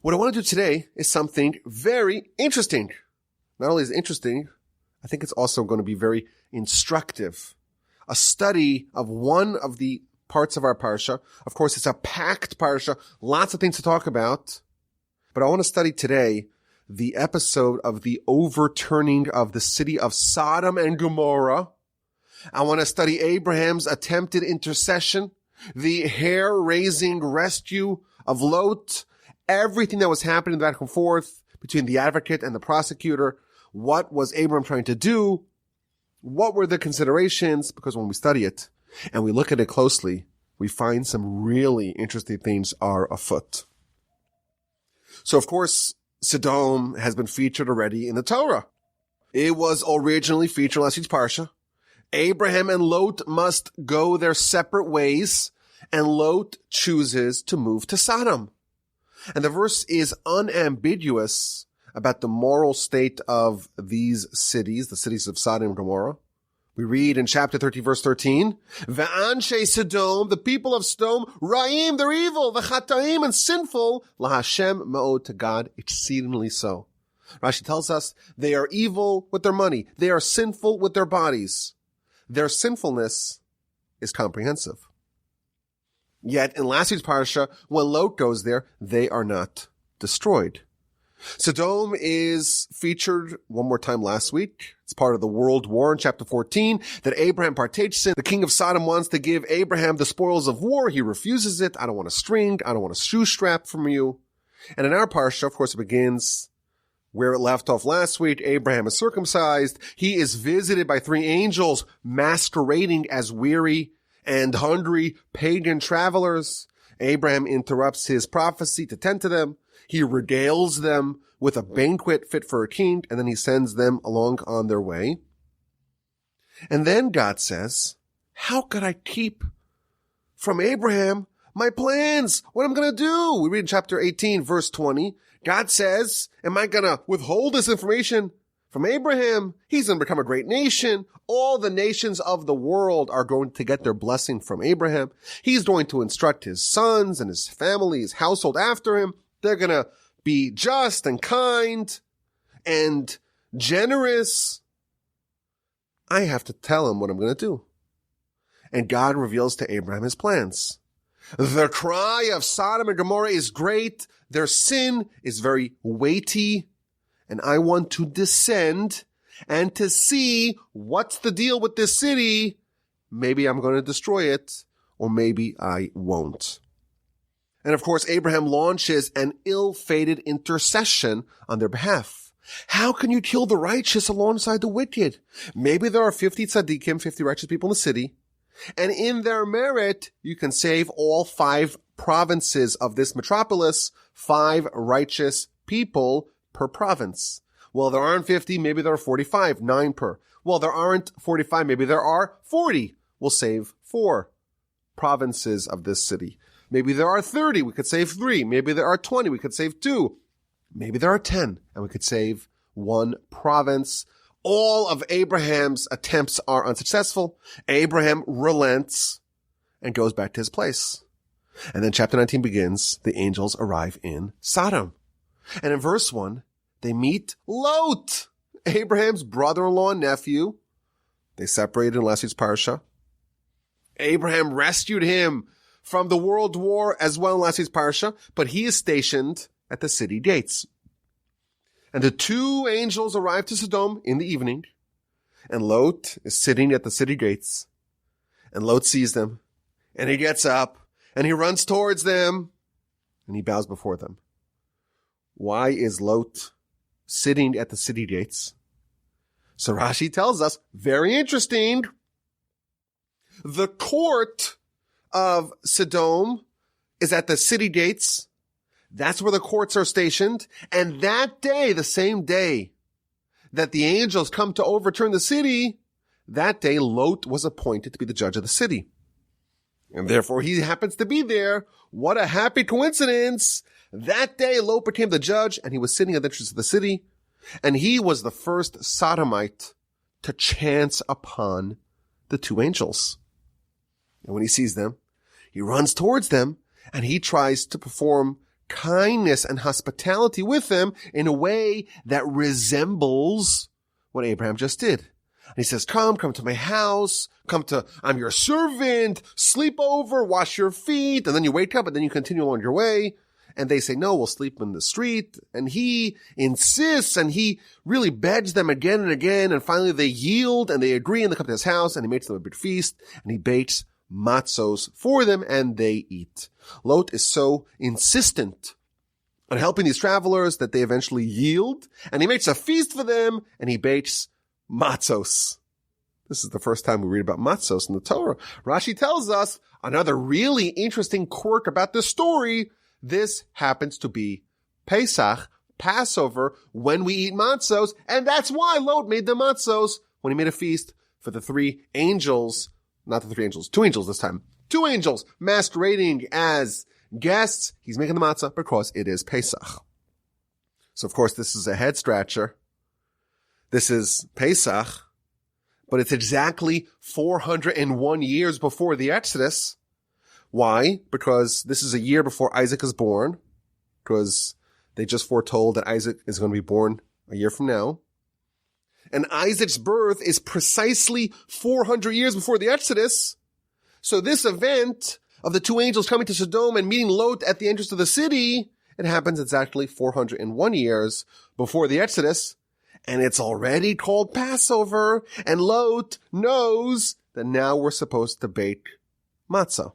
What I want to do today is something very interesting. Not only is it interesting, I think it's also going to be very instructive. A study of one of the parts of our Parsha. Of course, it's a packed Parsha, lots of things to talk about. But I want to study today the episode of the overturning of the city of Sodom and Gomorrah. I want to study Abraham's attempted intercession, the hair-raising rescue of Lot, everything that was happening back and forth between the advocate and the prosecutor. What was Abraham trying to do? What were the considerations? Because when we study it and we look at it closely, we find some really interesting things are afoot. So, of course, Sodom has been featured already in the Torah. It was originally featured in last week's Parsha. Abraham and Lot must go their separate ways, and Lot chooses to move to Sodom. And the verse is unambiguous about the moral state of these cities, the cities of Sodom and Gomorrah. We read in chapter 30, verse 13, Ve'anshe Sodom, the people of Sodom, Ra'im, they're evil, V'chataim, and sinful, LaHashem Ma'od, to God, exceedingly so. Rashi tells us they are evil with their money. They are sinful with their bodies. Their sinfulness is comprehensive. Yet in last week's Parsha, when Lot goes there, they are not destroyed. Sodom is featured one more time last week. It's part of the world war in chapter 14 that Abraham partakes in. The king of Sodom wants to give Abraham the spoils of war. He refuses it. I don't want a string. I don't want a shoe strap from you. And in our Parsha, of course, it begins where it left off last week. Abraham is circumcised. He is visited by three angels masquerading as weary and hungry pagan travelers. Abraham interrupts his prophecy to tend to them. He regales them with a banquet fit for a king, and then he sends them along on their way. And then God says, how could I keep from Abraham my plans? What am I going to do? We read in chapter 18, verse 20. God says, am I going to withhold this information from Abraham? He's going to become a great nation. All the nations of the world are going to get their blessing from Abraham. He's going to instruct his sons and his family, his household after him. They're going to be just and kind and generous. I have to tell him what I'm going to do. And God reveals to Abraham his plans. The cry of Sodom and Gomorrah is great. Their sin is very weighty. And I want to descend and to see what's the deal with this city. Maybe I'm going to destroy it, or maybe I won't. And of course, Abraham launches an ill-fated intercession on their behalf. How can you kill the righteous alongside the wicked? Maybe there are 50 tzaddikim, 50 righteous people in the city, and in their merit, you can save all 5 provinces of this metropolis, 5 righteous people per province. Well, there aren't 50, maybe there are 45, 9 per. Well, there aren't 45, maybe there are 40. We'll save 4 provinces of this city. Maybe there are 30, we could save 3. Maybe there are 20, we could save 2. Maybe there are 10, and we could save 1 province. All of Abraham's attempts are unsuccessful. Abraham relents and goes back to his place. And then chapter 19 begins. The angels arrive in Sodom. And in verse 1, they meet Lot, Abraham's brother-in-law and nephew. They separated in last week's Parsha. Abraham rescued him from the world war as well in last week's Parsha, but he is stationed at the city gates. And the 2 angels arrive to Sodom in the evening, and Lot is sitting at the city gates. And Lot sees them, and he gets up, and he runs towards them, and he bows before them. Why is Lot sitting at the city gates? So Rashi tells us, very interesting, the court of Sodom is at the city gates. That's where the courts are stationed. And that day, the same day that the angels come to overturn the city, that day Lot was appointed to be the judge of the city. And therefore he happens to be there. What a happy coincidence. That day Lot became the judge, and he was sitting at the entrance of the city. And he was the first sodomite to chance upon the 2 angels. And when he sees them, he runs towards them, and he tries to perform kindness and hospitality with them in a way that resembles what Abraham just did. And he says, come to my house, I'm your servant, sleep over, wash your feet, and then you wake up and then you continue on your way. And they say, no, we'll sleep in the street. And he insists and he really begs them again and again. And finally they yield and they agree and they come to his house and he makes them a big feast and he bakes matzos for them and they eat. Lot is so insistent on helping these travelers that they eventually yield and he makes a feast for them and he bakes matzos. This is the first time we read about matzos in the Torah. Rashi tells us another really interesting quirk about this story. This happens to be Pesach, Passover, when we eat matzos, and that's why Lot made the matzos when he made a feast for the three angels, not the three angels, two angels this time. Two angels masquerading as guests. He's making the matzah because it is Pesach. So of course this is a head scratcher. This is Pesach, but it's exactly 401 years before the Exodus. Why? Because this is a year before Isaac is born, because they just foretold that Isaac is going to be born a year from now. And Isaac's birth is precisely 400 years before the Exodus. So this event of the two angels coming to Sodom and meeting Lot at the entrance of the city, it happens exactly 401 years before the Exodus. And it's already called Passover. And Lot knows that now we're supposed to bake matzah.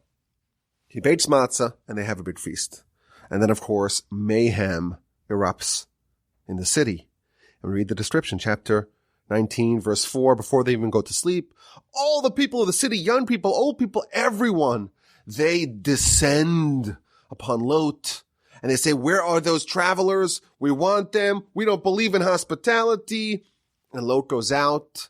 He bakes matzah and they have a big feast. And then, of course, mayhem erupts in the city. And we read the description, chapter 19, verse 4, before they even go to sleep. All the people of the city, young people, old people, everyone, they descend upon Lot. And they say, where are those travelers? We want them. We don't believe in hospitality. And Lot goes out.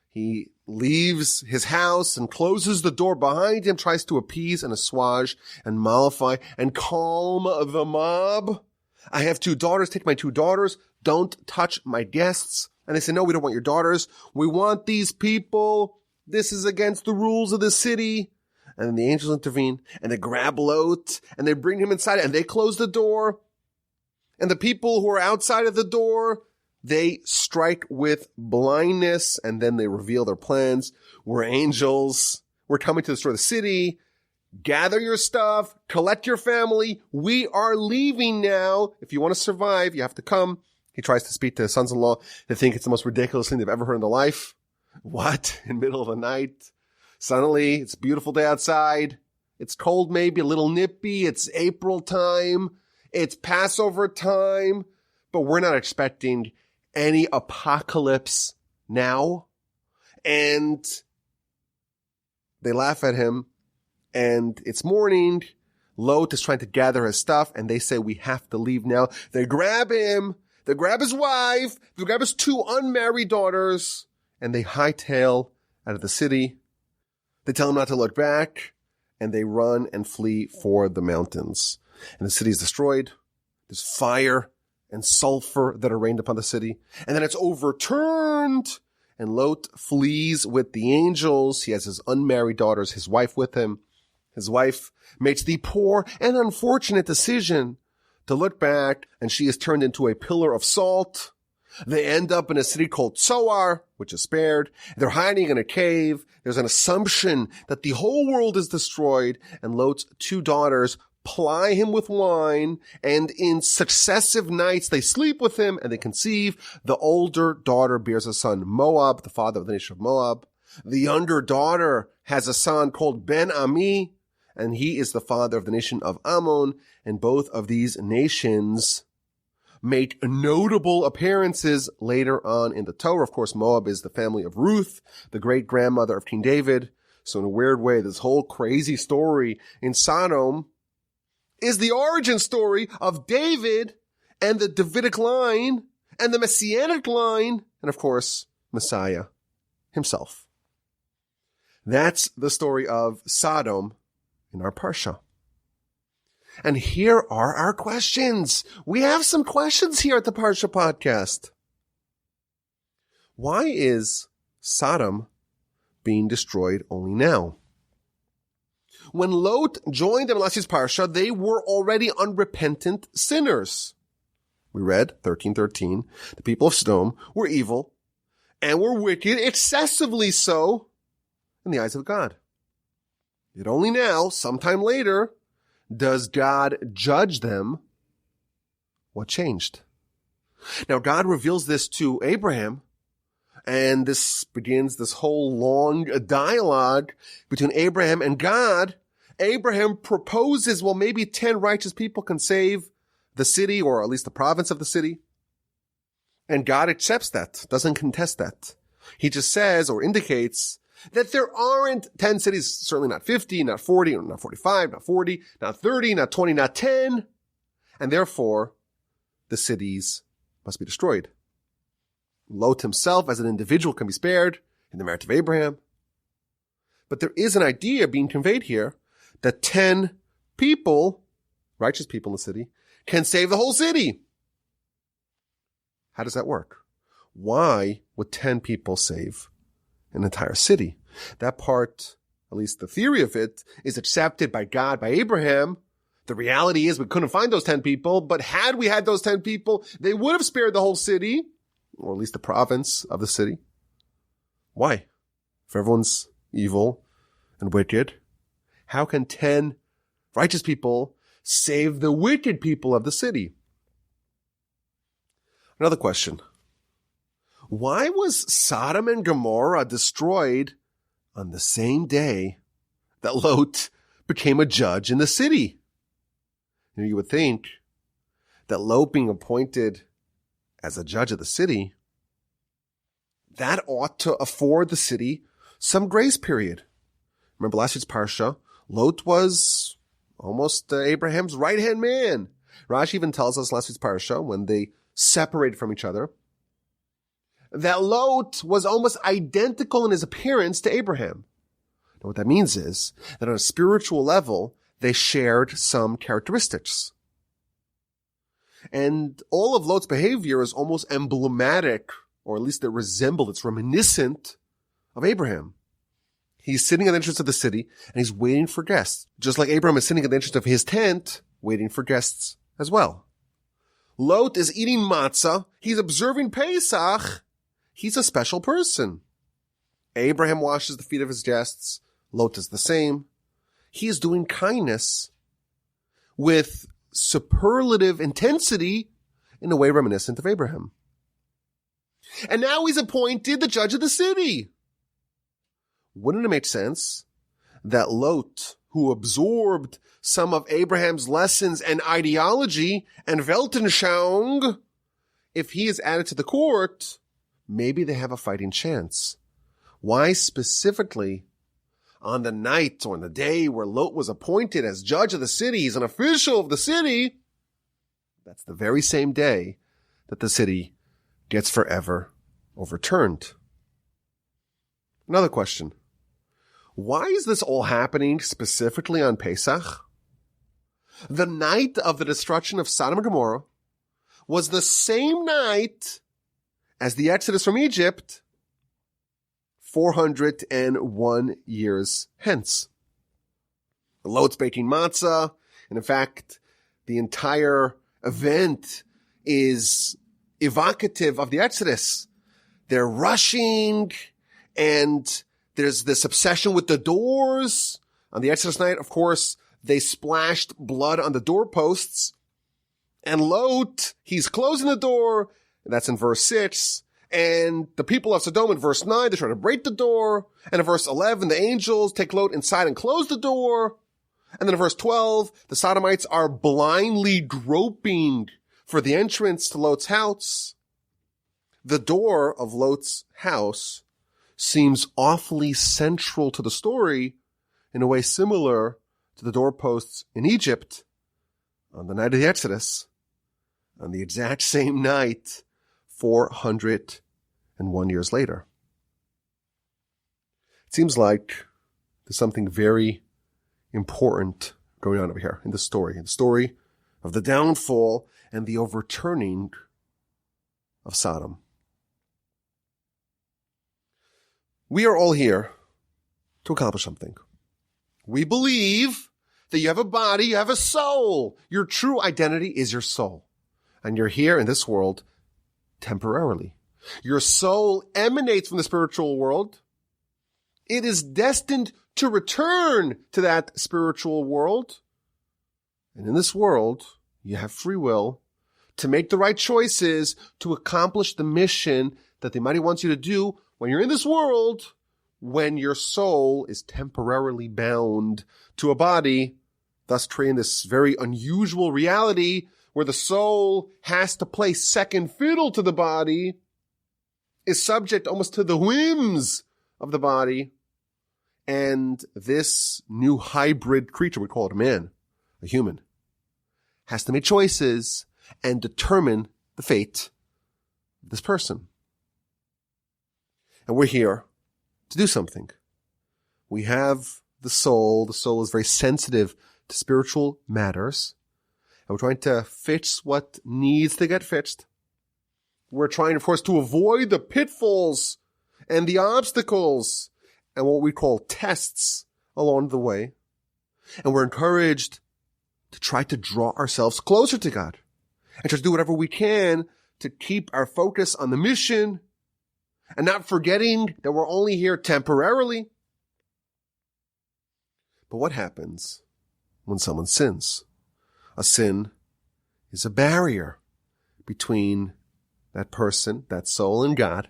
He leaves his house and closes the door behind him, tries to appease and assuage and mollify and calm the mob. I have two daughters. Take my two daughters. Don't touch my guests. And they say, no, we don't want your daughters. We want these people. This is against the rules of the city. And then the angels intervene and they grab Lot and they bring him inside and they close the door. And the people who are outside of the door, they strike with blindness and then they reveal their plans. We're angels. We're coming to destroy the city. Gather your stuff. Collect your family. We are leaving now. If you want to survive, you have to come. He tries to speak to his sons-in-law. They think it's the most ridiculous thing they've ever heard in their life. What? In the middle of the night? Suddenly, it's a beautiful day outside. It's cold, maybe a little nippy. It's April time. It's Passover time. But we're not expecting any apocalypse now. And they laugh at him. And it's morning. Lot is trying to gather his stuff. And they say, we have to leave now. They grab him. They grab his wife. They grab his two unmarried daughters. And they hightail out of the city. They tell him not to look back. And they run and flee for the mountains. And the city is destroyed. There's fire and sulfur that are rained upon the city. And then it's overturned. And Lot flees with the angels. He has his unmarried daughters, his wife with him. His wife makes the poor and unfortunate decision to look back, and she is turned into a pillar of salt. They end up in a city called Zoar, which is spared. They're hiding in a cave. There's an assumption that the whole world is destroyed, and Lot's two daughters ply him with wine, and in successive nights they sleep with him and they conceive. The older daughter bears a son, Moab, the father of the nation of Moab. The younger daughter has a son called Ben-Ami, and he is the father of the nation of Ammon. And both of these nations make notable appearances later on in the Torah. Of course, Moab is the family of Ruth, the great-grandmother of King David. So in a weird way, this whole crazy story in Sodom is the origin story of David and the Davidic line and the Messianic line, and of course, Messiah himself. That's the story of Sodom in our Parsha. And here are our questions. We have some questions here at the Parsha podcast. Why is Sodom being destroyed only now? When Lot joined them in last year's Parsha, they were already unrepentant sinners. We read 13:13, the people of Sodom were evil and were wicked, excessively so in the eyes of God. Yet only now, sometime later, does God judge them. What changed? Now God reveals this to Abraham, and this begins this whole long dialogue between Abraham and God. Abraham proposes, well, maybe 10 righteous people can save the city, or at least the province of the city. And God accepts that, doesn't contest that. He just says or indicates that there aren't 10 cities, certainly not 50, not 40, not 45, not 40, not 30, not 20, not 10. And therefore, the cities must be destroyed. Lot himself as an individual can be spared in the merit of Abraham. But there is an idea being conveyed here that 10 people, righteous people in the city, can save the whole city. How does that work? Why would 10 people save an entire city? That part, at least the theory of it, is accepted by God, by Abraham. The reality is we couldn't find those 10 people, but had we had those 10 people, they would have spared the whole city, or at least the province of the city. Why? If everyone's evil and wicked, how can 10 righteous people save the wicked people of the city? Another question. Why was Sodom and Gomorrah destroyed on the same day that Lot became a judge in the city? You would think that Lot being appointed as a judge of the city, that ought to afford the city some grace period. Remember last year's Parsha, Lot was almost Abraham's right-hand man. Rashi even tells us last week's Parsha, when they separated from each other, that Lot was almost identical in his appearance to Abraham. Now what that means is that on a spiritual level, they shared some characteristics. And all of Lot's behavior is almost emblematic, or at least it's reminiscent of Abraham. He's sitting in the entrance of the city, and he's waiting for guests. Just like Abraham is sitting at the entrance of his tent, waiting for guests as well. Lot is eating matzah. He's observing Pesach. He's a special person. Abraham washes the feet of his guests. Lot does the same. He is doing kindness with superlative intensity in a way reminiscent of Abraham. And now he's appointed the judge of the city. Wouldn't it make sense that Lot, who absorbed some of Abraham's lessons and ideology and Weltanschauung, if he is added to the court, maybe they have a fighting chance? Why specifically on the night or on the day where Lot was appointed as judge of the city, he's an official of the city, that's the very same day that the city gets forever overturned? Another question. Why is this all happening specifically on Pesach? The night of the destruction of Sodom and Gomorrah was the same night as the Exodus from Egypt 401 years hence. Lot's baking matzah, and in fact, the entire event is evocative of the Exodus. They're rushing, and there's this obsession with the doors. On the Exodus night, of course, they splashed blood on the doorposts. And Lot, he's closing the door, and that's in verse 6. And the people of Sodom in verse 9, they try to break the door. And in verse 11, the angels take Lot inside and close the door. And then in verse 12, the Sodomites are blindly groping for the entrance to Lot's house. The door of Lot's house seems awfully central to the story in a way similar to the doorposts in Egypt on the night of the Exodus, on the exact same night, 401 years later. It seems like there's something very important going on over here in the story of the downfall and the overturning of Sodom. We are all here to accomplish something. We believe that you have a body, you have a soul. Your true identity is your soul. And you're here in this world temporarily. Your soul emanates from the spiritual world. It is destined to return to that spiritual world. And in this world, you have free will to make the right choices to accomplish the mission that the Almighty wants you to do when you're in this world, when your soul is temporarily bound to a body, thus creating this very unusual reality where the soul has to play second fiddle to the body, is subject almost to the whims of the body. And this new hybrid creature, we call it a man, a human, has to make choices and determine the fate of this person. And we're here to do something. We have the soul. The soul is very sensitive to spiritual matters. And we're trying to fix what needs to get fixed. We're trying, of course, to avoid the pitfalls and the obstacles and what we call tests along the way. And we're encouraged to try to draw ourselves closer to God and try to do whatever we can to keep our focus on the mission and not forgetting that we're only here temporarily. But what happens when someone sins? A sin is a barrier between that person, that soul, and God.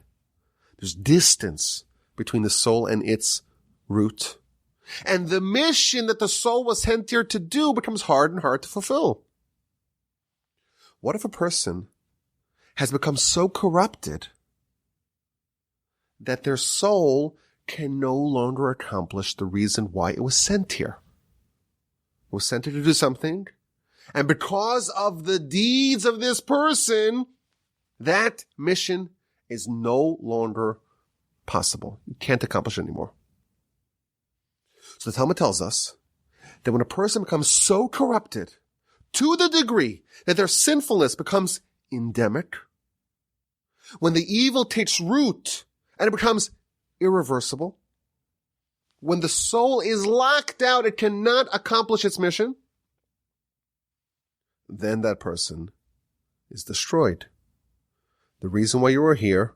There's distance between the soul and its root. And the mission that the soul was sent here to do becomes hard and hard to fulfill. What if a person has become so corrupted that their soul can no longer accomplish the reason why it was sent here? It was sent here to do something, and because of the deeds of this person, that mission is no longer possible. You can't accomplish it anymore. So the Talmud tells us that when a person becomes so corrupted to the degree that their sinfulness becomes endemic, when the evil takes root and it becomes irreversible, when the soul is locked out, it cannot accomplish its mission, then that person is destroyed. The reason why you are here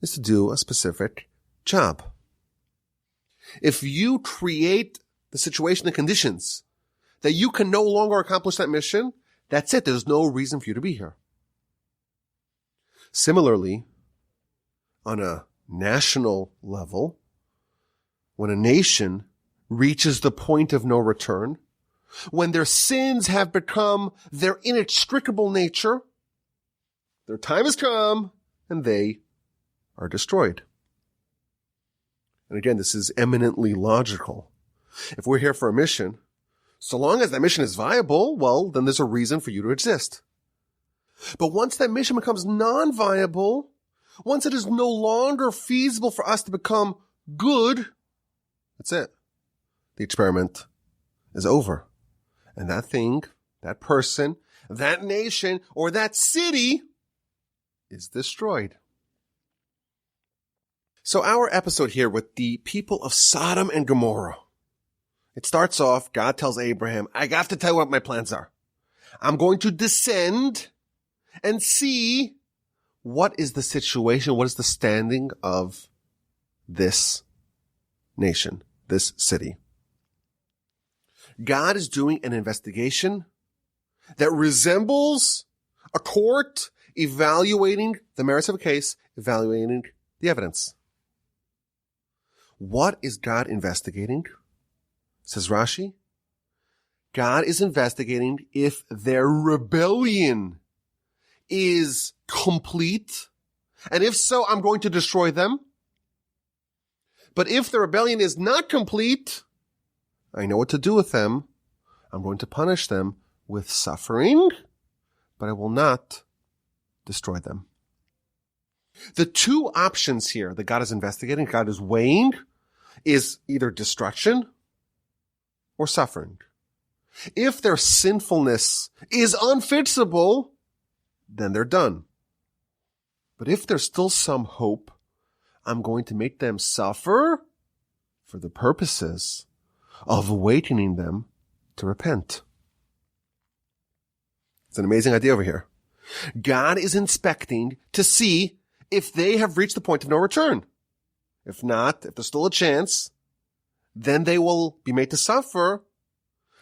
is to do a specific job. If you create the situation, the conditions, that you can no longer accomplish that mission, that's it. There's no reason for you to be here. Similarly, on a national level, when a nation reaches the point of no return, when their sins have become their inextricable nature, their time has come and they are destroyed. And again, this is eminently logical. If we're here for a mission, so long as that mission is viable, well, then there's a reason for you to exist. But once that mission becomes non-viable, once it is no longer feasible for us to become good, that's it. The experiment is over. And that thing, that person, that nation, or that city is destroyed. So our episode here with the people of Sodom and Gomorrah, it starts off, God tells Abraham, I have to tell you what my plans are. I'm going to descend and see what is the situation, what is the standing of this nation, this city. God is doing an investigation that resembles a court evaluating the merits of a case, evaluating the evidence. What is God investigating? Says Rashi, God is investigating if their rebellion is complete, and if so, I'm going to destroy them. But if the rebellion is not complete, I know what to do with them. I'm going to punish them with suffering, but I will not destroy them. The two options here that God is investigating, God is weighing, is either destruction or suffering. If their sinfulness is unfixable, then they're done. But if there's still some hope, I'm going to make them suffer for the purposes of awakening them to repent. It's an amazing idea over here. God is inspecting to see if they have reached the point of no return. If not, if there's still a chance, then they will be made to suffer.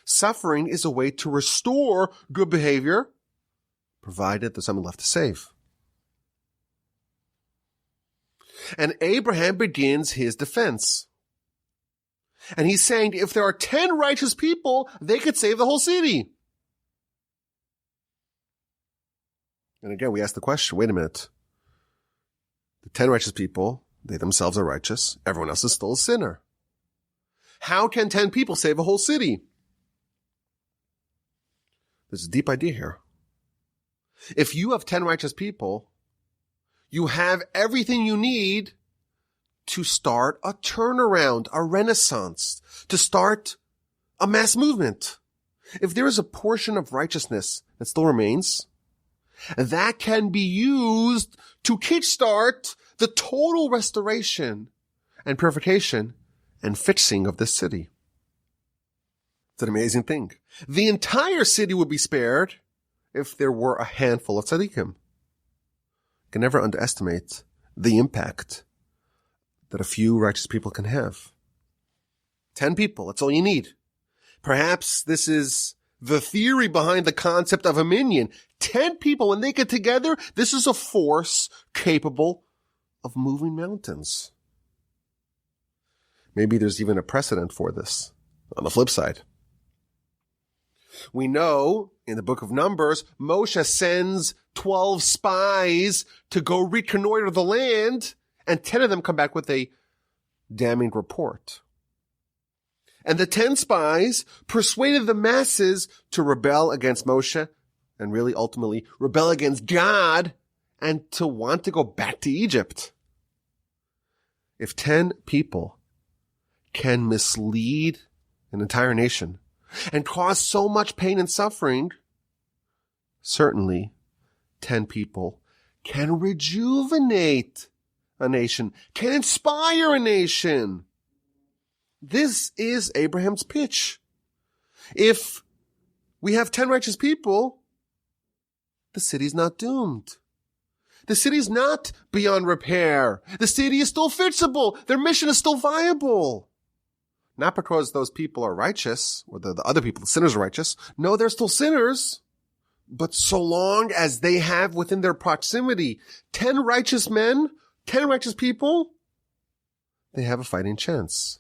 Suffering is a way to restore good behavior, provided there's someone left to save. And Abraham begins his defense. And he's saying if there are 10 righteous people, they could save the whole city. And again, we ask the question, wait a minute. The 10 righteous people, they themselves are righteous. Everyone else is still a sinner. How can 10 people save a whole city? There's a deep idea here. If you have 10 righteous people, you have everything you need to start a turnaround, a renaissance, to start a mass movement. If there is a portion of righteousness that still remains, that can be used to kickstart the total restoration and purification and fixing of this city. It's an amazing thing. The entire city would be spared if there were a handful of tzaddikim. You can never underestimate the impact that a few righteous people can have. 10 people, that's all you need. Perhaps this is the theory behind the concept of a minion. 10 people, when they get together, this is a force capable of moving mountains. Maybe there's even a precedent for this on the flip side. We know in the book of Numbers, Moshe sends 12 spies to go reconnoiter the land, and 10 of them come back with a damning report. And the 10 spies persuaded the masses to rebel against Moshe and really ultimately rebel against God and to want to go back to Egypt. If 10 people can mislead an entire nation and cause so much pain and suffering, certainly 10 people can rejuvenate a nation, can inspire a nation. This is Abraham's pitch. If we have 10 righteous people, the city's not doomed. The city's not beyond repair. The city is still fixable. Their mission is still viable. Not because those people are righteous, or the other people, the sinners, are righteous. No, they're still sinners. But so long as they have within their proximity 10 righteous men, 10 righteous people, they have a fighting chance.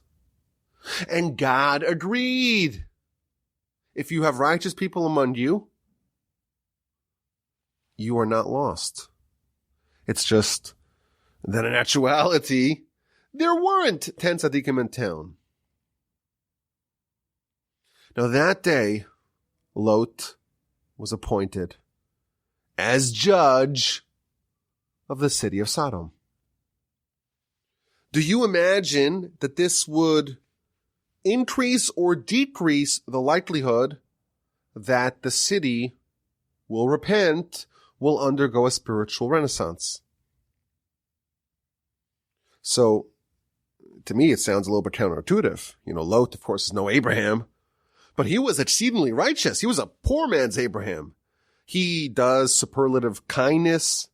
And God agreed. If you have righteous people among you, you are not lost. It's just that in actuality, there weren't 10 tzaddikim in town. Now that day, Lot was appointed as judge of the city of Sodom. Do you imagine that this would increase or decrease the likelihood that the city will repent, will undergo a spiritual renaissance? So, to me, it sounds a little bit counterintuitive. Lot, of course, is no Abraham, but he was exceedingly righteous. He was a poor man's Abraham. He does superlative kindness.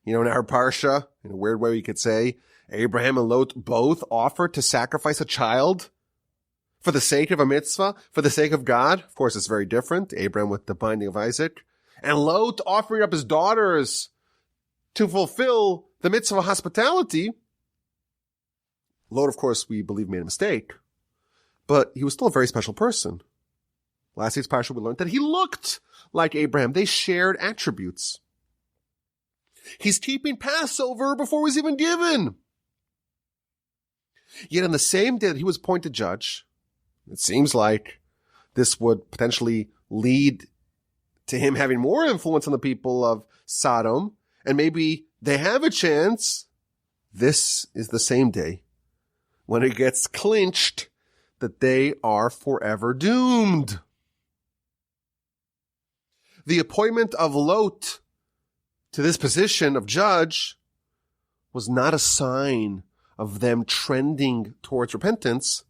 In our Parsha, in a weird way we could say, Abraham and Lot both offered to sacrifice a child for the sake of a mitzvah, for the sake of God. Of course, it's very different. Abraham with the binding of Isaac. And Lot offering up his daughters to fulfill the mitzvah of hospitality. Lot, of course, we believe made a mistake, but he was still a very special person. Last week's Parsha, we learned that he looked like Abraham. They shared attributes. He's keeping Passover before it was even given. Yet on the same day that he was appointed judge, it seems like this would potentially lead to him having more influence on the people of Sodom, and maybe they have a chance. This is the same day when it gets clinched that they are forever doomed. The appointment of Lot to this position of judge was not a sign of them trending towards repentance.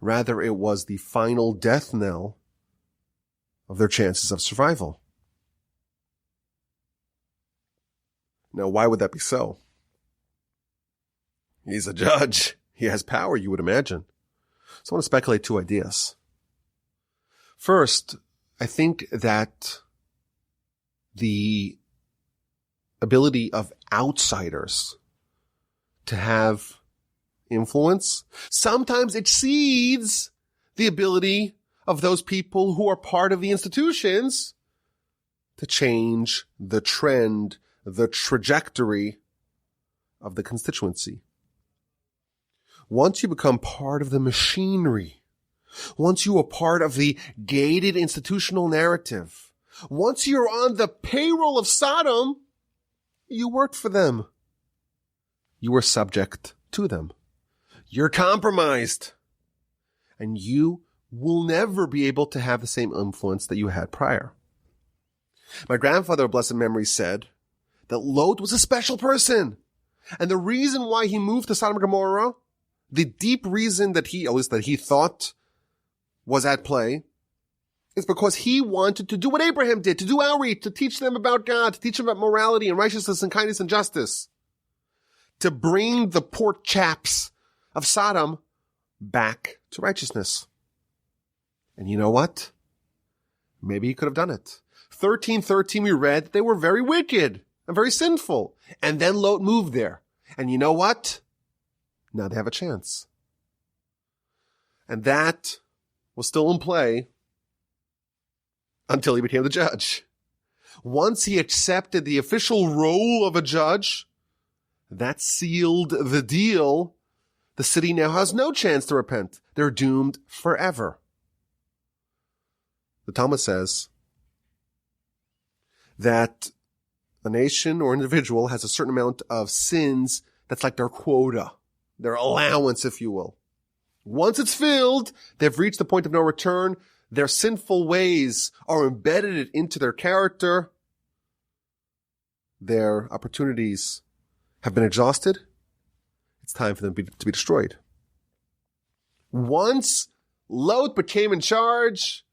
Rather, it was the final death knell of their chances of survival. Now, why would that be so? He's a judge. He has power, you would imagine. So I want to speculate two ideas. First, I think that the ability of outsiders to have influence sometimes exceeds the ability of those people who are part of the institutions to change the trend, the trajectory of the constituency. Once you become part of the machinery, once you are part of the gated institutional narrative, once you're on the payroll of Sodom, you worked for them. You were subject to them. You're compromised. And you will never be able to have the same influence that you had prior. My grandfather of blessed memory said that Lot was a special person. And the reason why he moved to Sodom and Gomorrah, the deep reason that he thought was at play, is because he wanted to do what Abraham did, to do outreach, to teach them about God, to teach them about morality and righteousness and kindness and justice, to bring the poor chaps of Sodom back to righteousness. And you know what? Maybe he could have done it. 13:13 we read that they were very wicked and very sinful. And then Lot moved there. And you know what? Now they have a chance. And that was still in play until he became the judge. Once he accepted the official role of a judge, that sealed the deal. The city now has no chance to repent. They're doomed forever. The Talmud says that a nation or individual has a certain amount of sins that's like their quota, their allowance, if you will. Once it's filled, they've reached the point of no return. Their sinful ways are embedded into their character. Their opportunities have been exhausted. It's time for them to be destroyed. Once Lot became in charge,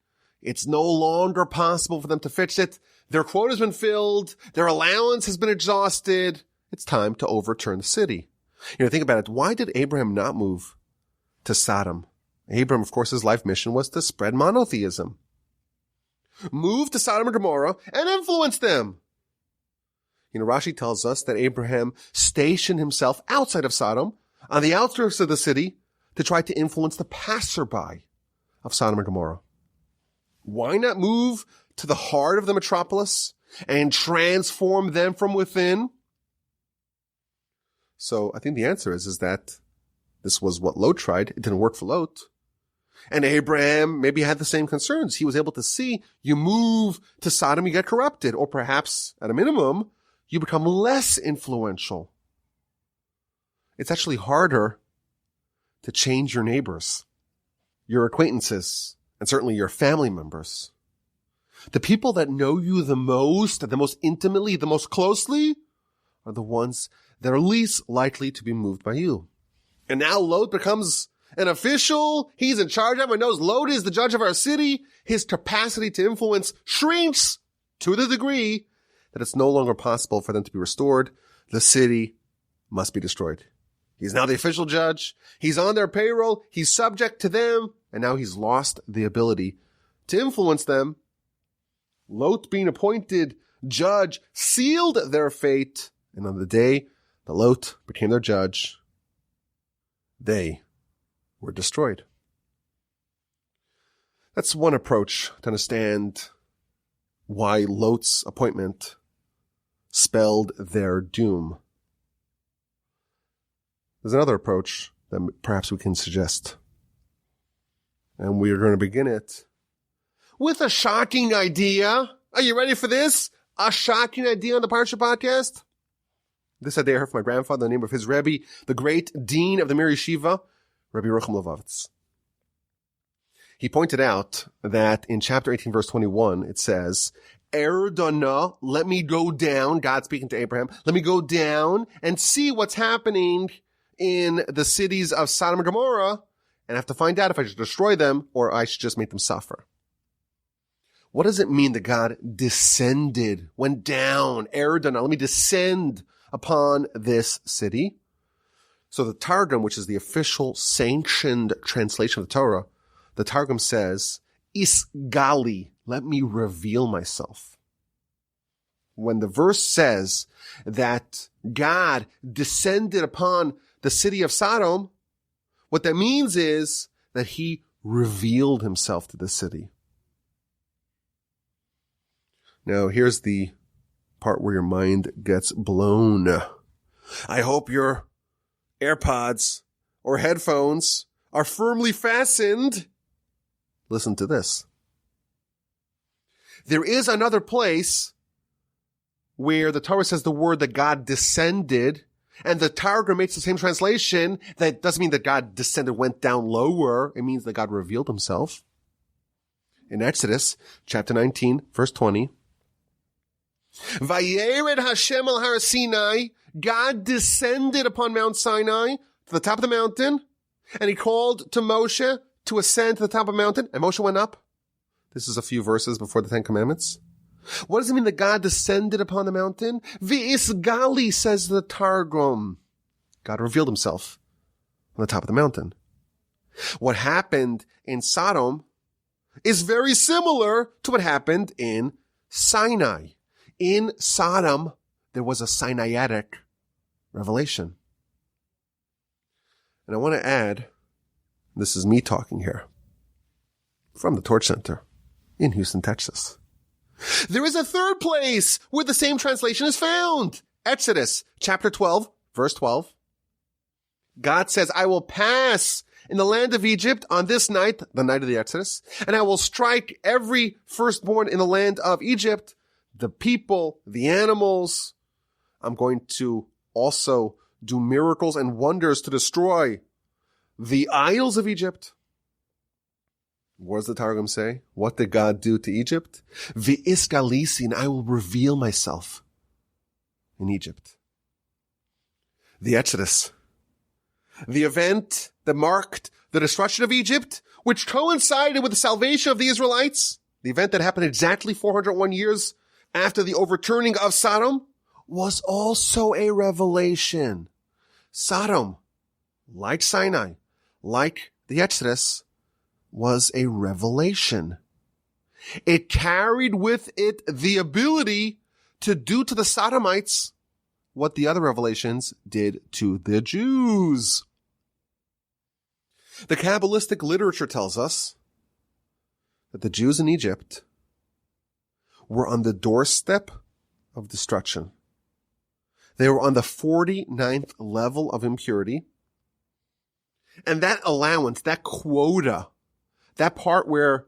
it's no longer possible for them to fix it. Their quota has been filled. Their allowance has been exhausted. It's time to overturn the city. Think about it. Why did Abraham not move to Sodom? Abraham, of course, his life mission was to spread monotheism. Move to Sodom and Gomorrah and influence them. Rashi tells us that Abraham stationed himself outside of Sodom, on the outskirts of the city, to try to influence the passerby of Sodom and Gomorrah. Why not move to the heart of the metropolis and transform them from within? So I think the answer is that this was what Lot tried. It didn't work for Lot. And Abraham maybe had the same concerns. He was able to see you move to Sodom, you get corrupted. Or perhaps, at a minimum, you become less influential. It's actually harder to change your neighbors, your acquaintances, and certainly your family members. The people that know you the most intimately, the most closely, are the ones that are least likely to be moved by you. And now Lot becomes an official. He's in charge. Everyone knows Lot is the judge of our city. His capacity to influence shrinks to the degree that it's no longer possible for them to be restored. The city must be destroyed. He's now the official judge. He's on their payroll. He's subject to them. And now he's lost the ability to influence them. Lot, being appointed judge, sealed their fate. And on the day that Lot became their judge, they were destroyed. That's one approach to understand why Lot's appointment spelled their doom. There's another approach that perhaps we can suggest. And we are going to begin it with a shocking idea. Are you ready for this? A shocking idea on the Parsha podcast? This idea I heard from my grandfather, the name of his Rebbe, the great dean of the Mir Yeshiva, Rabbi Rucham Levovitz. He pointed out that in chapter 18, verse 21, it says, Erdana, let me go down, God speaking to Abraham, let me go down and see what's happening in the cities of Sodom and Gomorrah, and I have to find out if I should destroy them or I should just make them suffer. What does it mean that God descended, went down, Eredon, let me descend upon this city? So the Targum, which is the official sanctioned translation of the Torah, the Targum says, Isgali, let me reveal myself. When the verse says that God descended upon the city of Sodom, what that means is that he revealed himself to the city. Now, here's the part where your mind gets blown. I hope your AirPods or headphones are firmly fastened. Listen to this. There is another place where the Torah says the word that God descended, and the Targum makes the same translation. That doesn't mean that God descended, went down lower. It means that God revealed himself. In Exodus chapter 19, verse 20, Vayeira Hashem al Har Sinai, God descended upon Mount Sinai to the top of the mountain, and he called to Moshe to ascend to the top of the mountain, and Moshe went up. This is a few verses before the Ten Commandments. What does it mean that God descended upon the mountain? V'isgali, says the Targum. God revealed himself on the top of the mountain. What happened in Sodom is very similar to what happened in Sinai. In Sodom, there was a Sinaitic revelation. And I want to add, this is me talking here, from the Torch Center in Houston, Texas. There is a third place where the same translation is found. Exodus chapter 12, verse 12. God says, I will pass in the land of Egypt on this night, the night of the Exodus, and I will strike every firstborn in the land of Egypt, the people, the animals. I'm going to also do miracles and wonders to destroy the idols of Egypt. What does the Targum say? What did God do to Egypt? V'isgalisin, I will reveal myself in Egypt. The Exodus, the event that marked the destruction of Egypt, which coincided with the salvation of the Israelites, the event that happened exactly 401 years after the overturning of Sodom, was also a revelation. Sodom, like Sinai, like the Exodus, was a revelation. It carried with it the ability to do to the Sodomites what the other revelations did to the Jews. The Kabbalistic literature tells us that the Jews in Egypt were on the doorstep of destruction. They were on the 49th level of impurity. And that allowance, that quota, that part where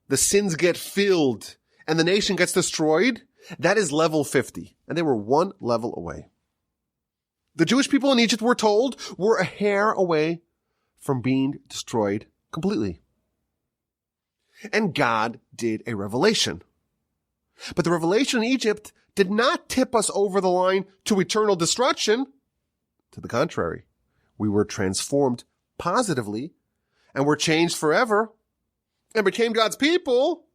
the sins get filled and the nation gets destroyed, that is level 50. And they were one level away. The Jewish people in Egypt, we're told, were a hair away from being destroyed completely. And God did a revelation. But the revelation in Egypt did not tip us over the line to eternal destruction. To the contrary, we were transformed positively and were changed forever and became God's people.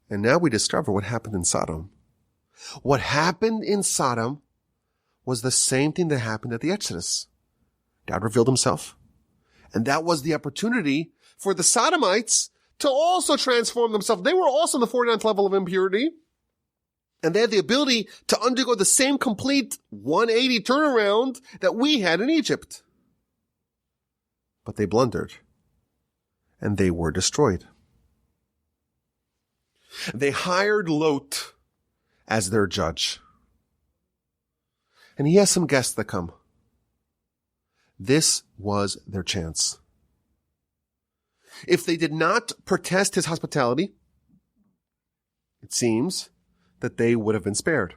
And now we discover what happened in Sodom. What happened in Sodom was the same thing that happened at the Exodus. God revealed himself. And that was the opportunity for the Sodomites to also transform themselves. They were also in the 49th level of impurity. And they had the ability to undergo the same complete 180 turnaround that we had in Egypt. But they blundered. And they were destroyed. They hired Lot as their judge. And he has some guests that come. This was their chance. If they did not protest his hospitality, it seems that they would have been spared.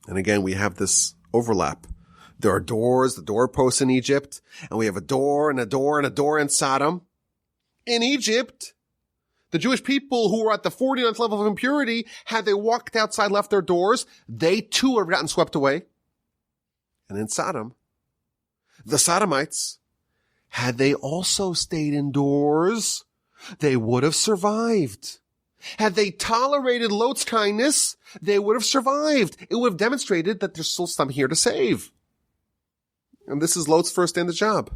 And again, we have this overlap. There are doors, the doorposts in Egypt, and we have a door and a door and a door in Sodom. In Egypt, the Jewish people who were at the 49th level of impurity, had they walked outside, left their doors, they too have gotten swept away. And in Sodom, the Sodomites Had they also stayed indoors, they would have survived. Had they tolerated Lot's kindness, they would have survived. It would have demonstrated that there's still something here to save. And this is Lot's first day on the job.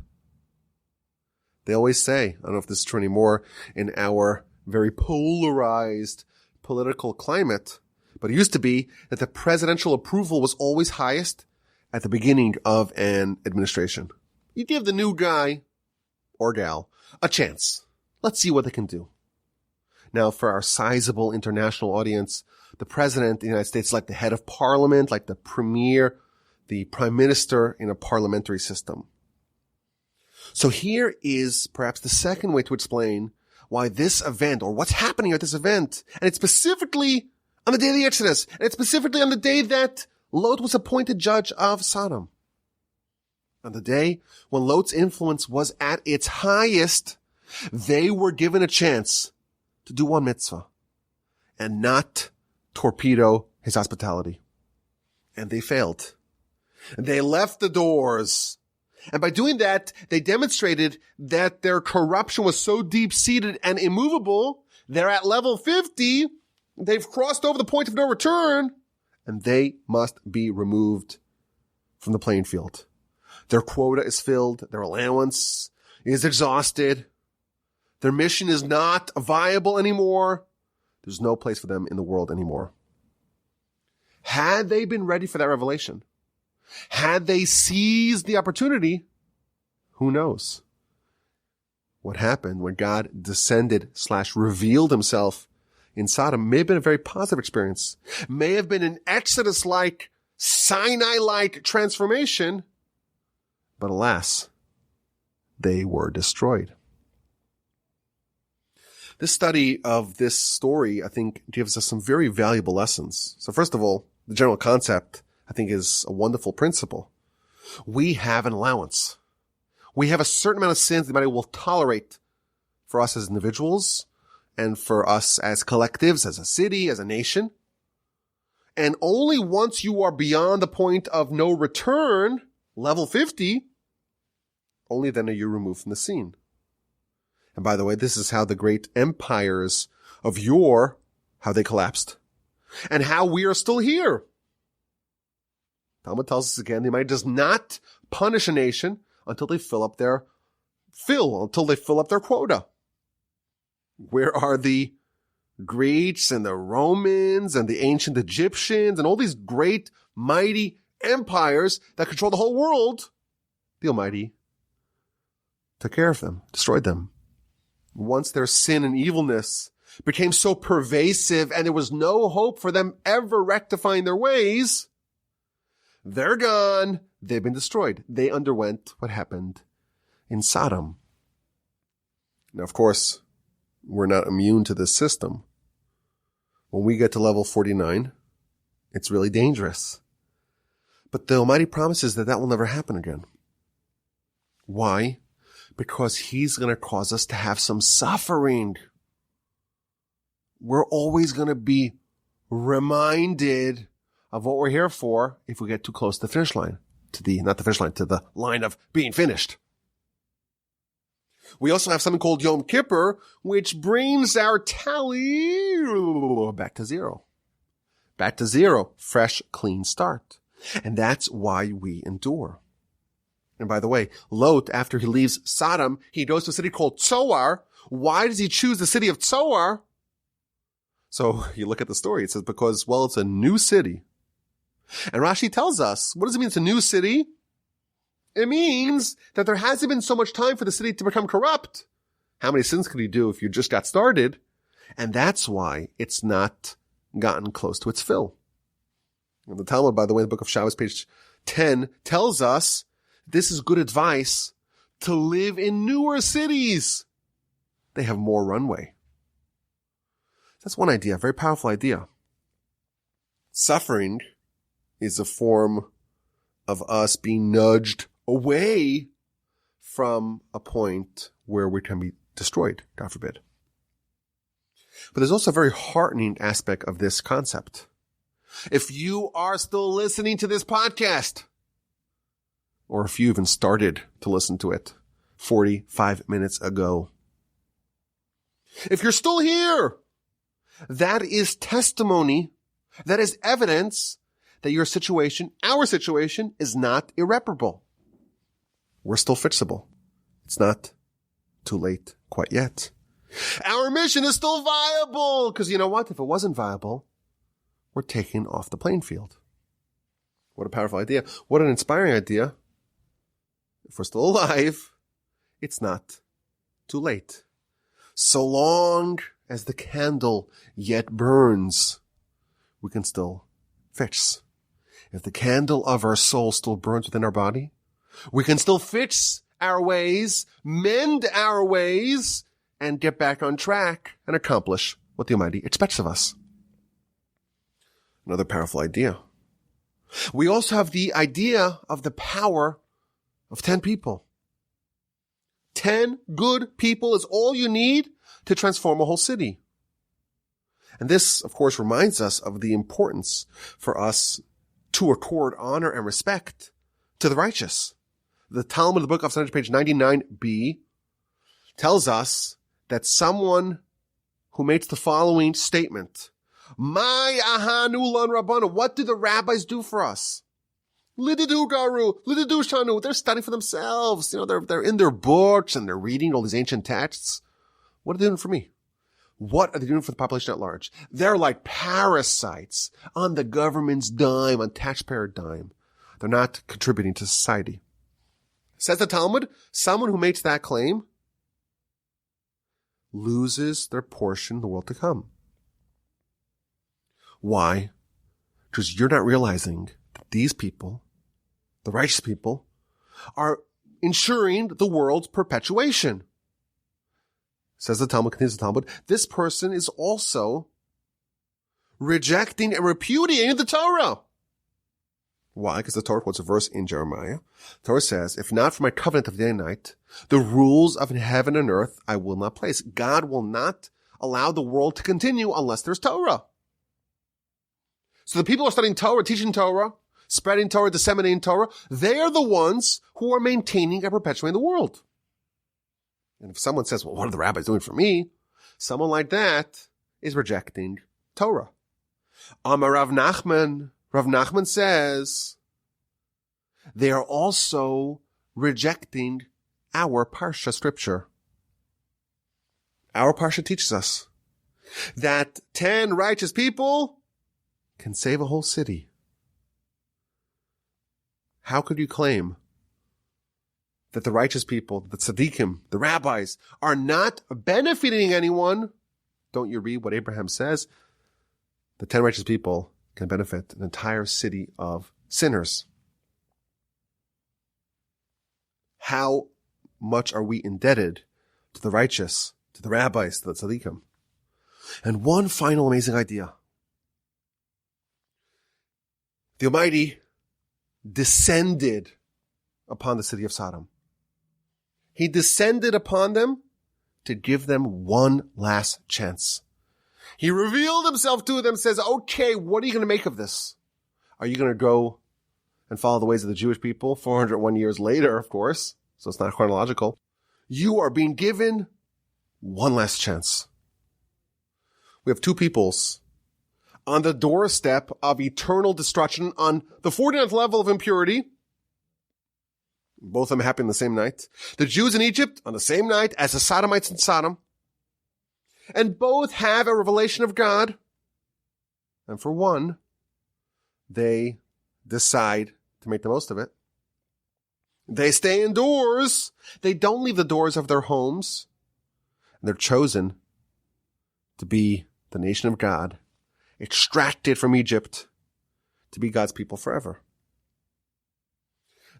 They always say, I don't know if this is true anymore in our very polarized political climate, but it used to be that the presidential approval was always highest at the beginning of an administration. You give the new guy or gal a chance. Let's see what they can do. Now, for our sizable international audience, the president of the United States is like the head of parliament, like the premier, the prime minister in a parliamentary system. So here is perhaps the second way to explain why this event, or what's happening at this event, and it's specifically on the day of the Exodus, and it's specifically on the day that Lot was appointed judge of Sodom. On the day when Lot's influence was at its highest, they were given a chance to do one mitzvah and not torpedo his hospitality. And they failed. And they left the doors. And by doing that, they demonstrated that their corruption was so deep-seated and immovable, they're at level 50, they've crossed over the point of no return, and they must be removed from the playing field. Their quota is filled, their allowance is exhausted, their mission is not viable anymore. There's no place for them in the world anymore. Had they been ready for that revelation, had they seized the opportunity, who knows? What happened when God descended/revealed himself in Sodom may have been a very positive experience, may have been an Exodus-like, Sinai-like transformation, but alas, they were destroyed. This study of this story, I think, gives us some very valuable lessons. So first of all, the general concept, I think, is a wonderful principle. We have an allowance. We have a certain amount of sins the Almighty will tolerate for us as individuals and for us as collectives, as a city, as a nation. And only once you are beyond the point of no return, level 50, only then are you removed from the scene. And by the way, this is how the great empires of yore, how they collapsed, and how we are still here. Talmud tells us again, the Almighty does not punish a nation until they fill up their quota. Where are the Greeks and the Romans and the ancient Egyptians and all these great, mighty empires that control the whole world? The Almighty took care of them, destroyed them. Once their sin and evilness became so pervasive and there was no hope for them ever rectifying their ways, they're gone. They've been destroyed. They underwent what happened in Sodom. Now, of course, we're not immune to this system. When we get to level 49, it's really dangerous. But the Almighty promises that will never happen again. Why? Because He's going to cause us to have some suffering. We're always going to be reminded of what we're here for if we get too close to the finish line. To the line of being finished. We also have something called Yom Kippur, which brings our tally back to zero. Back to zero. Fresh, clean start. And that's why we endure. And by the way, Lot, after he leaves Sodom, he goes to a city called Tzoar. Why does he choose the city of Tzoar? So you look at the story. It says because, well, it's a new city. And Rashi tells us, what does it mean it's a new city? It means that there hasn't been so much time for the city to become corrupt. How many sins could you do if you just got started? And that's why it's not gotten close to its fill. And the Talmud, by the way, in the book of Shabbos, page 10, tells us this is good advice to live in newer cities. They have more runway. That's one idea, a very powerful idea. Suffering is a form of us being nudged away from a point where we can be destroyed, God forbid. But there's also a very heartening aspect of this concept. If you are still listening to this podcast, or if you even started to listen to it 45 minutes ago. If you're still here, that is testimony, that is evidence that your situation, our situation, is not irreparable. We're still fixable. It's not too late quite yet. Our mission is still viable, because you know what? If it wasn't viable, we're taken off the playing field. What a powerful idea. What an inspiring idea. If we're still alive, it's not too late. So long as the candle yet burns, we can still fix. If the candle of our soul still burns within our body, we can still fix our ways, mend our ways, and get back on track and accomplish what the Almighty expects of us. Another powerful idea. We also have the idea of the power of 10 people. 10 good people is all you need to transform a whole city. And this, of course, reminds us of the importance for us to accord honor and respect to the righteous. The Talmud, the book of Sanhedrin, page 99b, tells that someone who makes the following statement, "My ahanu lan rabbanu," what do the rabbis do for us? Lididu garu, lididu shanu. They're studying for themselves. They're in their books and they're reading all these ancient texts. What are they doing for me? What are they doing for the population at large? They're like parasites on the government's dime, on taxpayer dime. They're not contributing to society. Says the Talmud, someone who makes that claim loses their portion in the world to come. Why? Because you're not realizing that these people, the righteous people, are ensuring the world's perpetuation. Says the Talmud, continues the Talmud, this person is also rejecting and repudiating the Torah. Why? Because the Torah quotes a verse in Jeremiah. The Torah says, "If not for my covenant of day and night, the rules of heaven and earth I will not place." God will not allow the world to continue unless there's Torah. So the people who are studying Torah, teaching Torah, spreading Torah, disseminating Torah, they are the ones who are maintaining and perpetuating the world. And if someone says, "Well, what are the rabbis doing for me?" Someone like that is rejecting Torah. Amar Rav Nachman. Rav Nachman says they are also rejecting our Parsha scripture. Our Parsha teaches us that 10 righteous people can save a whole city. How could you claim that the righteous people, the tzaddikim, the rabbis, are not benefiting anyone? Don't you read what Abraham says? The 10 righteous people can benefit an entire city of sinners. How much are we indebted to the righteous, to the rabbis, to the tzaddikim? And one final amazing idea. The Almighty descended upon the city of Sodom. He descended upon them to give them one last chance. He revealed himself to them, says, "Okay, what are you going to make of this? Are you going to go and follow the ways of the Jewish people 401 years later, of course, so it's not chronological. You are being given one last chance." We have two peoples on the doorstep of eternal destruction on the 49th level of impurity. Both of them happened the same night. The Jews in Egypt on the same night as the Sodomites in Sodom. And both have a revelation of God. And for one, they decide to make the most of it. They stay indoors. They don't leave the doors of their homes. And they're chosen to be the nation of God, extracted from Egypt to be God's people forever.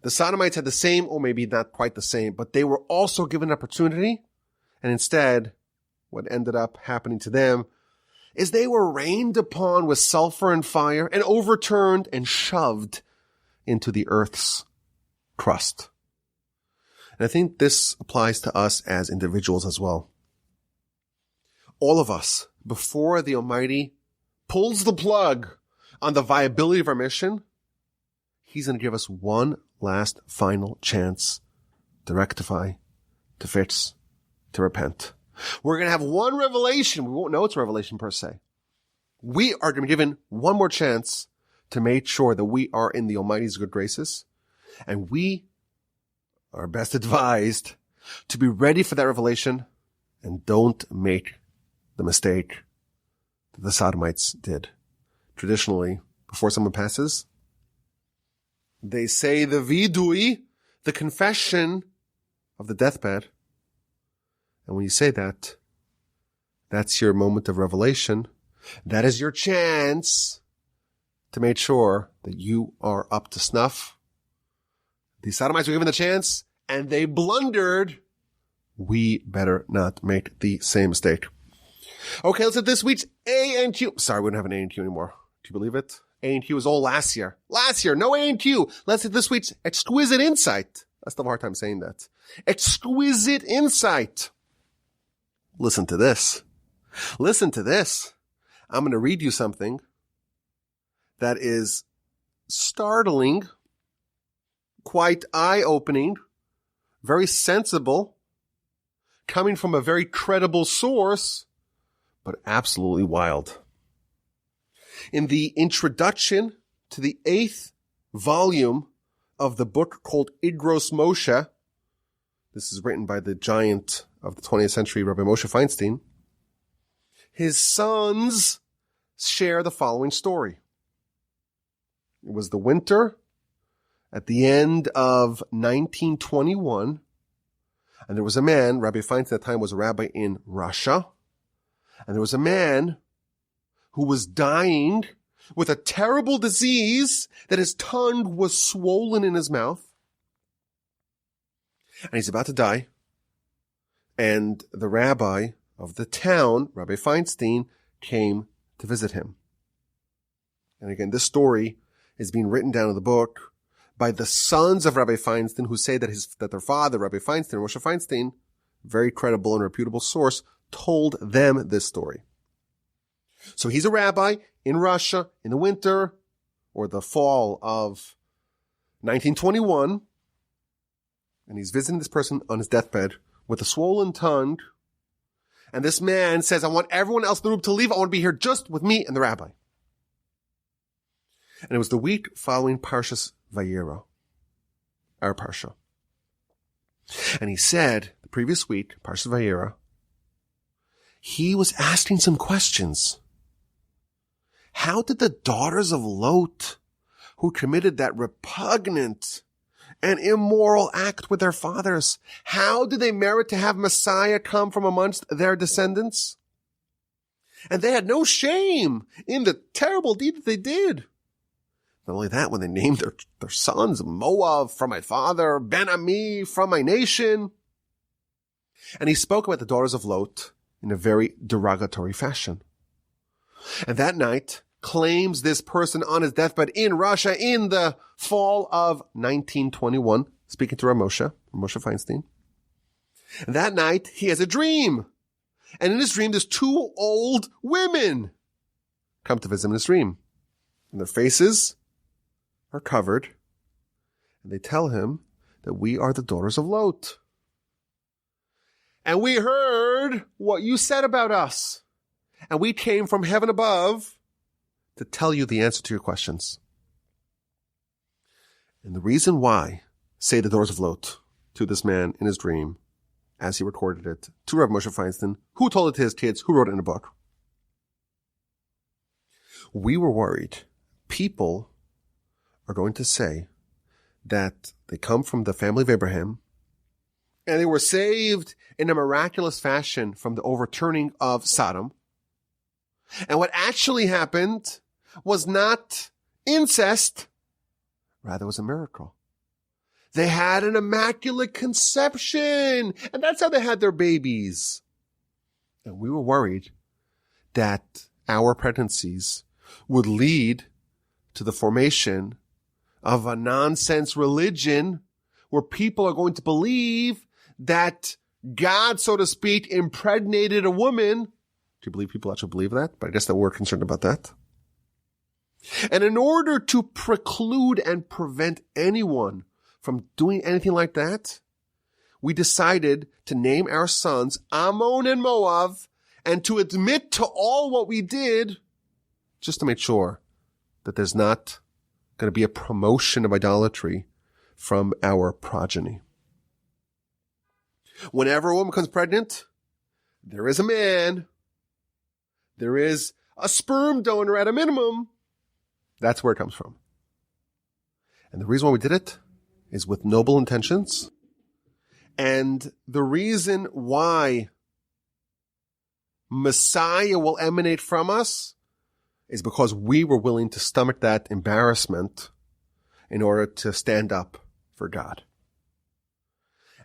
The Sodomites had the same, or maybe not quite the same, but they were also given an opportunity. And instead, what ended up happening to them is they were rained upon with sulfur and fire and overturned and shoved into the earth's crust. And I think this applies to us as individuals as well. All of us, before the Almighty pulls the plug on the viability of our mission, He's going to give us one last final chance to rectify to fix, to repent. We're going to have one revelation. We won't know it's a revelation per se. We are going to be given one more chance to make sure that we are in the Almighty's good graces, and we are best advised to be ready for that revelation and don't make the mistake that the Sodomites did. Traditionally, before someone passes, they say the vidui, the confession of the deathbed. And when you say that, that's your moment of revelation. That is your chance to make sure that you are up to snuff. The Sodomites were given the chance, and they blundered. We better not make the same mistake. Okay, let's hit this week's A and Q. Sorry, we don't have an A and Q anymore. Do you believe it? A and Q was all last year. Last year, no A and Q. Let's hit this week's exquisite insight. I still have a hard time saying that. Exquisite insight. Listen to this. Listen to this. I'm going to read you something that is startling, quite eye-opening, very sensible, coming from a very credible source, but absolutely wild. In the introduction to the 8th volume of the book called Igros Moshe, this is written by the giant of the 20th century, Rabbi Moshe Feinstein, his sons share the following story. It was the winter at the end of 1921, and there was a man, Rabbi Feinstein at that time was a rabbi in Russia, and there was a man who was dying with a terrible disease that his tongue was swollen in his mouth. And he's about to die. And the rabbi of the town, Rabbi Feinstein, came to visit him. And again, this story is being written down in the book by the sons of Rabbi Feinstein, who say that their father, Rabbi Feinstein, Moshe Feinstein, very credible and reputable source, told them this story. So he's a rabbi in Russia in the winter or the fall of 1921, and he's visiting this person on his deathbed with a swollen tongue, and this man says, I want everyone else in the room to leave. I want to be here just with me and the rabbi. And it was the week following Parsha's Vayeira, our Parsha. And he said, the previous week, Parsha's Vayeira, he was asking some questions. How did the daughters of Lot, who committed that repugnant and immoral act with their fathers, how did they merit to have Messiah come from amongst their descendants? And they had no shame in the terrible deed that they did. Not only that, when they named their sons, Moab from my father, Ben-Ami from my nation. And he spoke about the daughters of Lot in a very derogatory fashion. And that night claims this person on his deathbed in Russia in the fall of 1921, speaking to Moshe Feinstein. And that night he has a dream. And in his dream, there's 2 old women come to visit him in his dream. And their faces are covered. And they tell him that we are the daughters of Lot. And we heard what you said about us. And we came from heaven above to tell you the answer to your questions. And the reason why, say the daughters of Lot to this man in his dream, as he recorded it to Rav Moshe Feinstein, who told it to his kids, who wrote it in a book. We were worried people are going to say that they come from the family of Abraham and they were saved in a miraculous fashion from the overturning of Sodom. And what actually happened was not incest, rather it was a miracle. They had an immaculate conception, and that's how they had their babies. And we were worried that our pregnancies would lead to the formation of a nonsense religion where people are going to believe that God, so to speak, impregnated a woman. Do you believe people actually believe that? But I guess that we're concerned about that. And in order to preclude and prevent anyone from doing anything like that, we decided to name our sons Ammon and Moab and to admit to all what we did just to make sure that there's not going to be a promotion of idolatry from our progeny. Whenever a woman becomes pregnant, there is a man, there is a sperm donor at a minimum. That's where it comes from. And the reason why we did it is with noble intentions. And the reason why Messiah will emanate from us is because we were willing to stomach that embarrassment in order to stand up for God.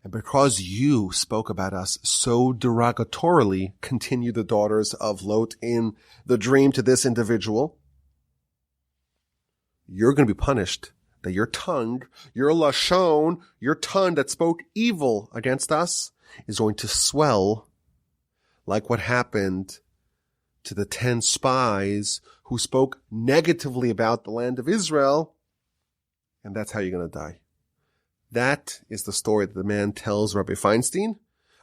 And because you spoke about us so derogatorily, continue the daughters of Lot in the dream to this individual, you're going to be punished that your tongue, your lashon, your tongue that spoke evil against us is going to swell like what happened to the 10 spies who spoke negatively about the land of Israel, and that's how you're going to die. That is the story that the man tells Rabbi Feinstein.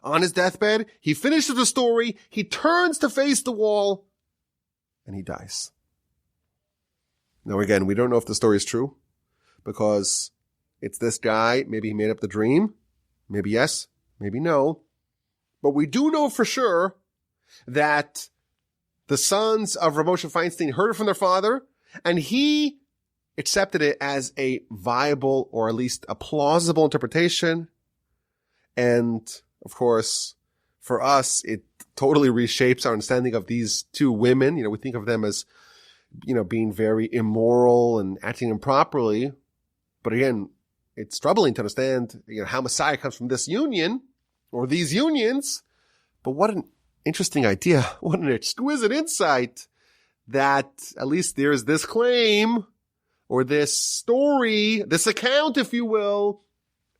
On his deathbed, he finishes the story, he turns to face the wall, and he dies. Now again, we don't know if the story is true, because it's this guy, maybe he made up the dream, maybe yes, maybe no. But we do know for sure that the sons of Rav Moshe Feinstein heard it from their father, and he accepted it as a viable or at least a plausible interpretation. And of course, for us, it totally reshapes our understanding of these two women. We think of them as, being very immoral and acting improperly. But again, it's troubling to understand, how Messiah comes from this union or these unions. But what an interesting idea. What an exquisite insight that at least there is this claim or this story, this account, if you will,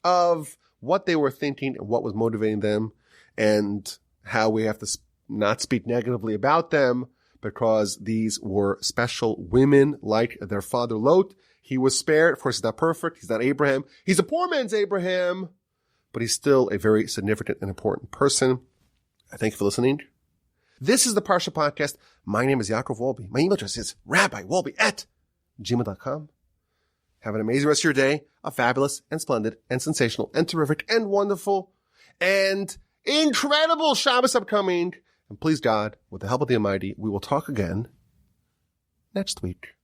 of what they were thinking and what was motivating them and how we have to not speak negatively about them because these were special women like their father Lot. He was spared. Of course, he's not perfect. He's not Abraham. He's a poor man's Abraham, but he's still a very significant and important person. I thank you for listening. This is the Parsha Podcast. My name is Yaakov Wolbe. My email address is rabbiwolbe@gmail.com. Have an amazing rest of your day. A fabulous and splendid and sensational and terrific and wonderful and incredible Shabbos upcoming. And please God, with the help of the Almighty, we will talk again next week.